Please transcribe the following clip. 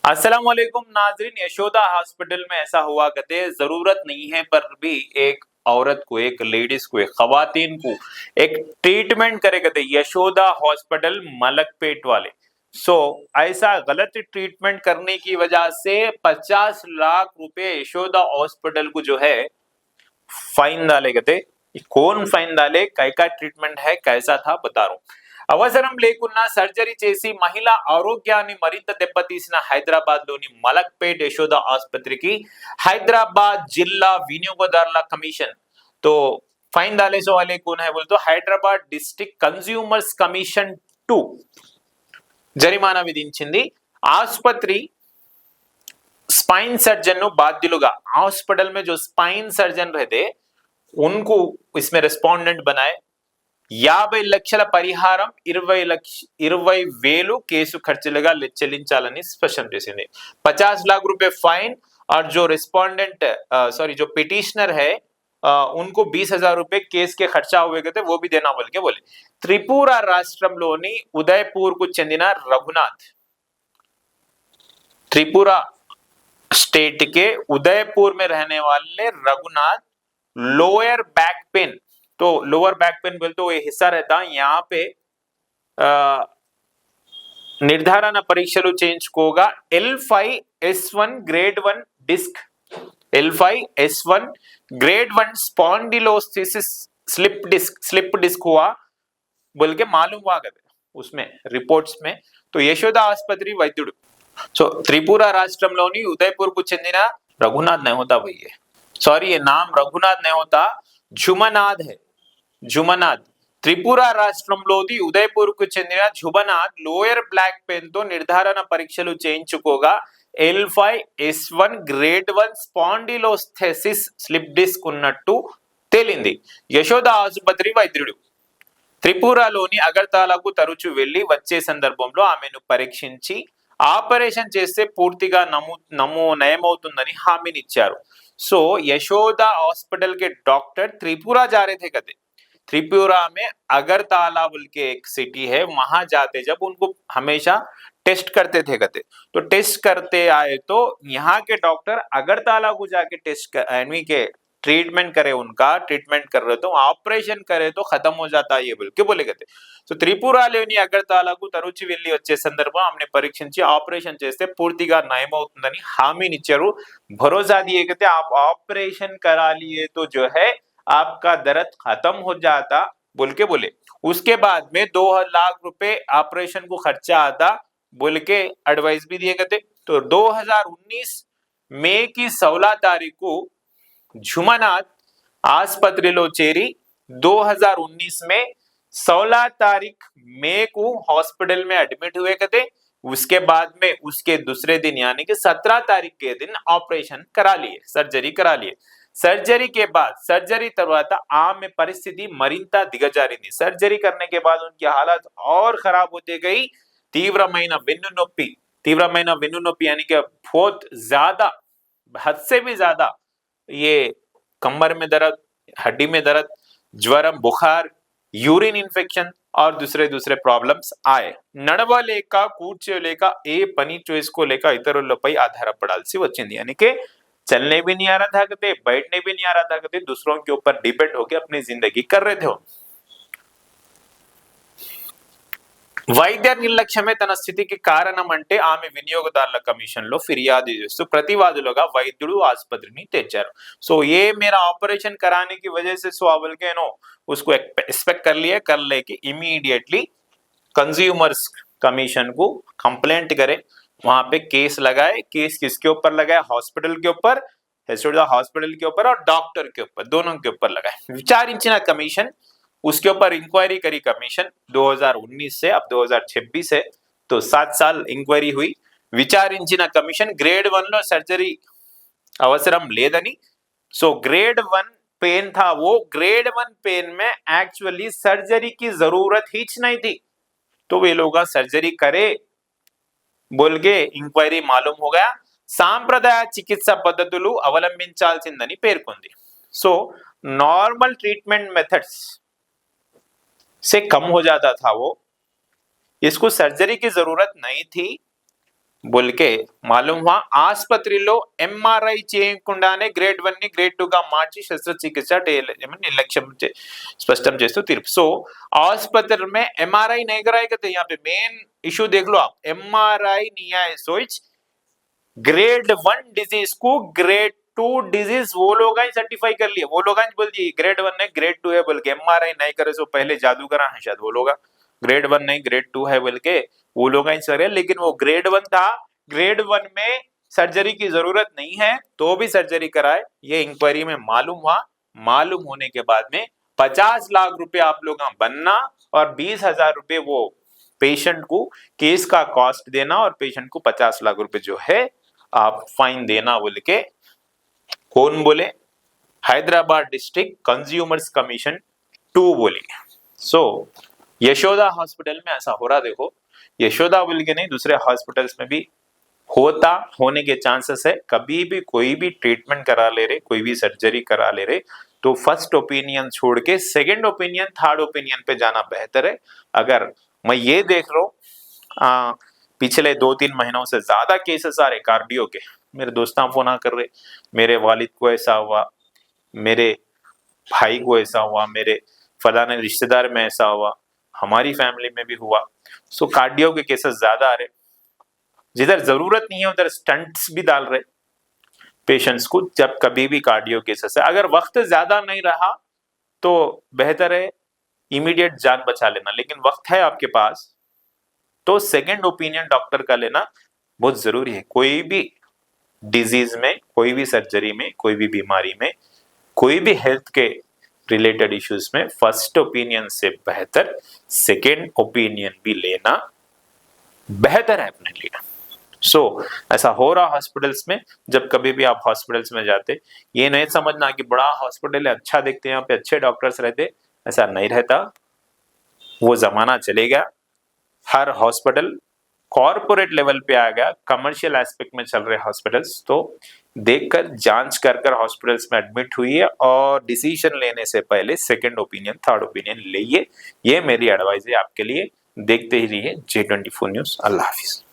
अस्सलाम वालेकुम नाजरीन। यशोदा हॉस्पिटल में ऐसा हुआ करते जरूरत नहीं है पर भी एक औरत को, एक लेडीज को, एक खवातीन को एक ट्रीटमेंट करे करते यशोदा हॉस्पिटल मलकपेट वाले। ऐसा गलत ट्रीटमेंट करने की वजह से 50 लाख रुपए यशोदा हॉस्पिटल को जो है फाइन डाले गए। कौन फाइन डाले, कैसा ट्रीटमेंट है, कैसा था, बता रहा हूं। అవసరం లేకున్నా సర్జరీ చేసి మహిళ ఆరోగ్యాన్ని మరింత దెబ్బతీసిన హైదరాబాద్ లోని మలక్పేట్ యశోద ఆసుపత్రికి हैदराबाद जिला विनियोगदारुల कमीशन तो फाइन डाले सो वाले कौन है बोले तो हैदराबाद डिस्ट्रिक्ट कंज्यूमर्स कमीशन 2 జరిమానా విధించింది। ఆసుపత్రి स्पाइन सर्जन बाध्युलुगा हॉस्पिटल में जो स्पाइन सर्जन रहते उनको इसमें रेस्पोंडेंट बनाए। 50 లక్షల పరిహారం 20,000 కేసు ఖర్చులుగా చెల్లించాలని స్పష్టం చేసింది। 50 लाख रुपए फाइन और जो रिस्पोंडेंट जो पिटिशनर है उनको 20,000 रुपए केस के खर्चा हुए थे वो भी देना बोल के बोले। त्रिपुरा రాష్ట్రంలోని ఉదయపూర్కు చెందిన రఘునాథ్, त्रिपुरा स्टेट के उदयपुर में रहने वाले रघुनाथ लोअर बैक पेन, तो लोअर बैक पेन बोलते तो ये हिस्सा रहता है यहाँ पे निर्धारण परीक्षలు చేయించుకోగా L5S1 grade 1 disc, L5S1 grade 1 spondylosis slip disc हुआ बोल के मालूम हुआ उसमें रिपोर्ट्स में। तो यशोदा आस्पत्री वैद्युడు त्रिपुरा राष्ट्रंलोनी उदयपुर को చెందిన रघुनाथ नहीं होता भैया, सॉरी ये नाम रघुनाथ नहीं होता, झुमनाथ है, झुमनाथ। त्रिपुरा రాష్ట్రంలోని ఉదయపూర్కు చెందిన झुमनाथ లోయర్ బ్లాక్ పెయిన్ తో నిర్ధారణ పరీక్షలు చేయించుకోగా L5S1 గ్రేడ్ 1 స్పాండిలోస్థెసిస్ స్లిప్ డిస్క్ ఉన్నట్టు తేలింది। యశోద ఆసుపత్రి వైద్యుడు త్రిపురలోని అగర్తలాకు తరచూ వెళ్లి వచ్చే సందర్భంలో ఆమెను పరీక్షించి ఆపరేషన్ చేస్తే పూర్తిగా నయమవుతుందని హామీనిచ్చారు। सो यशोदा हॉस्पिटल के डॉक्टर त्रिपुरा जा रहे थे कहते, त्रिपुरा में अगरतला बोल के एक सिटी है, वहां जाते जब उनको हमेशा टेस्ट करते थे कहते। तो टेस्ट करते आए तो यहाँ के डॉक्टर अगरतला को जाके टेस्ट के ट्रीटमेंट करे, उनका ट्रीटमेंट कर रहे तो ऑपरेशन करे तो खत्म हो जाता है ये बोल के बोले कहते। సో త్రిపురలోని అగర్తలకు తరచూ వెళ్లి వచ్చే సందర్భంలో ఆమెను పరీక్షించి ఆపరేషన్ చేస్తే పూర్తిగా నయమవుతుందని హామీనిచ్చారు। भरोसा दिए कहते आप ऑपरेशन करा लिए तो जो है आपका दर्द खत्म हो जाता बोल के बोले। उसके बाद में 2 लाख रुपए ऑपरेशन को खर्चा आता बोल के एडवाइस भी दिए कहते। तो 2019 मई की 16 तारीख को झुमनाथ ఆసుపత్రిలో చేరి 2019 में 16 तारीख मई को हॉस्पिटल में एडमिट हुए कहते। उसके बाद में उसके दूसरे दिन यानी कि 17 तारीख के दिन ऑपरेशन करा लिए, सर्जरी करा लिए। सर्जरी के बाद सर्जरी తర్వాత ఆమె పరిస్థితి మరింత దిగజారింది। सर्जरी करने के बाद उनकी हालत और खराब होती गई। तीव्रమైన వెన్నునొప్పి यानी कि बहुत ज्यादा, हद से भी ज्यादा ये कमर में दर्द, हड्डी में दर्द, ज्वरम, बुखार, యూరిన్ ఇన్ఫెక్షన్ और दूसरे प्रॉब्लम्स आए। నడవలేక కూర్చోలేక ఏ పని చేసుకోలేక ఇతరులపై ఆధారపడాల్సి వచ్చింది, यानी कि चलने भी नहीं आ रहा था कहते, बैठने भी नहीं आ रहा था कहते, दूसरों के ऊपर डिपेंड होकर अपनी जिंदगी कर रहे थे। వైద్య నిర్లక్ష్యమే తన స్థితికి కారణం అంటే ఆమె వినియోగదారుల కమిషన్ లో ఫిర్యాదు చేస్తూ ప్రతివాదులుగా వైద్యుడు ఆసుపత్రిని తెచ్చారు। सो ये मेरा ऑपरेशन कराने की वजह से सो बोल के नो उसको एक्सपेक्ट कर ले कि इमीडिएटली कंज्यूमर्स कमीशन को कंप्लेंट करे, वहां पे केस लगाए। केस किसके ऊपर लगाए? हॉस्पिटल के ऊपर, हॉस्पिटल के ऊपर और डॉक्टर के ऊपर, दोनों के ऊपर लगाए। विचारिंచిన कमीशन उसके ऊपर इंक्वायरी करी कमीशन 2019 से अब 2026 है, तो 7 साल इंक्वायरी हुई। విచారించిన కమిషన్ గ్రేడ్ 1 లో सर्जरी అవసరం లేదని, सो ग्रेड 1 पेन था, वो ग्रेड 1 पेन में एक्चुअली सर्जरी की जरूरत ही नहीं थी, तो वे लोग सर्जरी करे बोल के इंक्वायरी मालूम हो गया। సాంప్రదాయ చికిత్సా పద్ధతులు అవలంబించాల్సిందని పేర్కొంది। सो नॉर्मल ट्रीटमेंट मेथड्स से कम हो जाता था वो, इसको सर्जरी की जरूरत नहीं थी। बोल के मालूम हुआ ఆసుపత్రిలో ఎంఆర్ఐ చేయకుండానే గ్రేడ్ 1 ని గ్రేడ్ 2 గా మార్చి శస్త్రచికిత్స నిర్లక్ష్యం स्पष्टम చేస్తూ తీర్పు సో आस्पत्र में एमआरआई नहीं कराएगा तो यहाँ पे मेन इशू देख लो आप एमआरआई नहीं आए सोच ग्रेड 1 डिजीज को ग्रेड 2 डिजीज वो लोग ही सर्टिफाई कर लिए वो लोग बोल दिए ग्रेड 1 है ग्रेड 2 है बोल के एमआरआई नहीं करे सो पहले जादूगरा है शायद वो लोग ग्रेड 1 नहीं ग्रेड 2 है बोल के वो लोग सर लेकिन वो ग्रेड 1 था ग्रेड 1 में सर्जरी की जरूरत नहीं है तो भी सर्जरी कराए ये इंक्वायरी में मालूम हुआ मालूम होने के बाद में 50 लाख रुपए आप लोग बनना और 20,000 रुपए वो पेशेंट को केस का कॉस्ट देना और पेशेंट को 50 लाख रुपए जो है आप फाइन देना बोल के कौन बोले हैदराबाद डिस्ट्रिक्ट कंज्यूमर्स कमीशन 2 बोले सो यशोदा हॉस्पिटल में ऐसा हो रहा देखो यशोदा बोल के नहीं दूसरे हॉस्पिटल्स में भी होने के चांसेस है कभी भी कोई भी ट्रीटमेंट करा ले रहे कोई भी सर्जरी करा ले रहे तो फर्स्ट ओपिनियन छोड़ के सेकंड ओपिनियन थर्ड ओपिनियन पे जाना बेहतर है अगर मैं ये देख रहा हूँ पिछले 2-3 महीनों से ज्यादा केसेस आ रहे कार्डियो के मेरे दोस्तां फोन कर रहे मेरे वालिद को ऐसा हुआ मेरे भाई को ऐसा हुआ मेरे फलाने रिश्तेदार में ऐसा हुआ हमारी फैमिली में भी हुआ सो कार्डियो के केसेस ज्यादा आ रहे जिधर जरूरत नहीं है उधर स्टंट्स भी डाल रहे पेशेंट्स को जब कभी भी कार्डियो केसेस है अगर वक्त ज्यादा नहीं रहा तो बेहतर है इमीडिएट जान बचा लेना लेकिन वक्त है आपके पास तो सेकंड ओपिनियन डॉक्टर का लेना बहुत जरूरी है कोई भी डिजीज में कोई भी सर्जरी में कोई भी बीमारी में कोई भी हेल्थ के रिलेटेड इश्यूज में फर्स्ट ओपिनियन से बेहतर सेकंड ओपिनियन भी लेना बेहतर है अपने लिए सो ऐसा हो रहा हॉस्पिटल्स में जब कभी भी आप हॉस्पिटल्स में जाते ये नहीं समझना कि बड़ा हॉस्पिटल है अच्छा देखते हैं यहाँ पे अच्छे डॉक्टर्स रहते ऐसा नहीं रहता वो जमाना चलेगा हर हॉस्पिटल कॉर्पोरेट लेवल पे आ गया कमर्शियल एस्पेक्ट में चल रहे हॉस्पिटल्स तो देखकर जांच कर हॉस्पिटल्स में एडमिट हुई है और डिसीजन लेने से पहले सेकंड ओपिनियन थर्ड ओपिनियन लेइए ये मेरी एडवाइस है आपके लिए देखते ही रहिए J24 न्यूज़ अल्लाह हाफिज।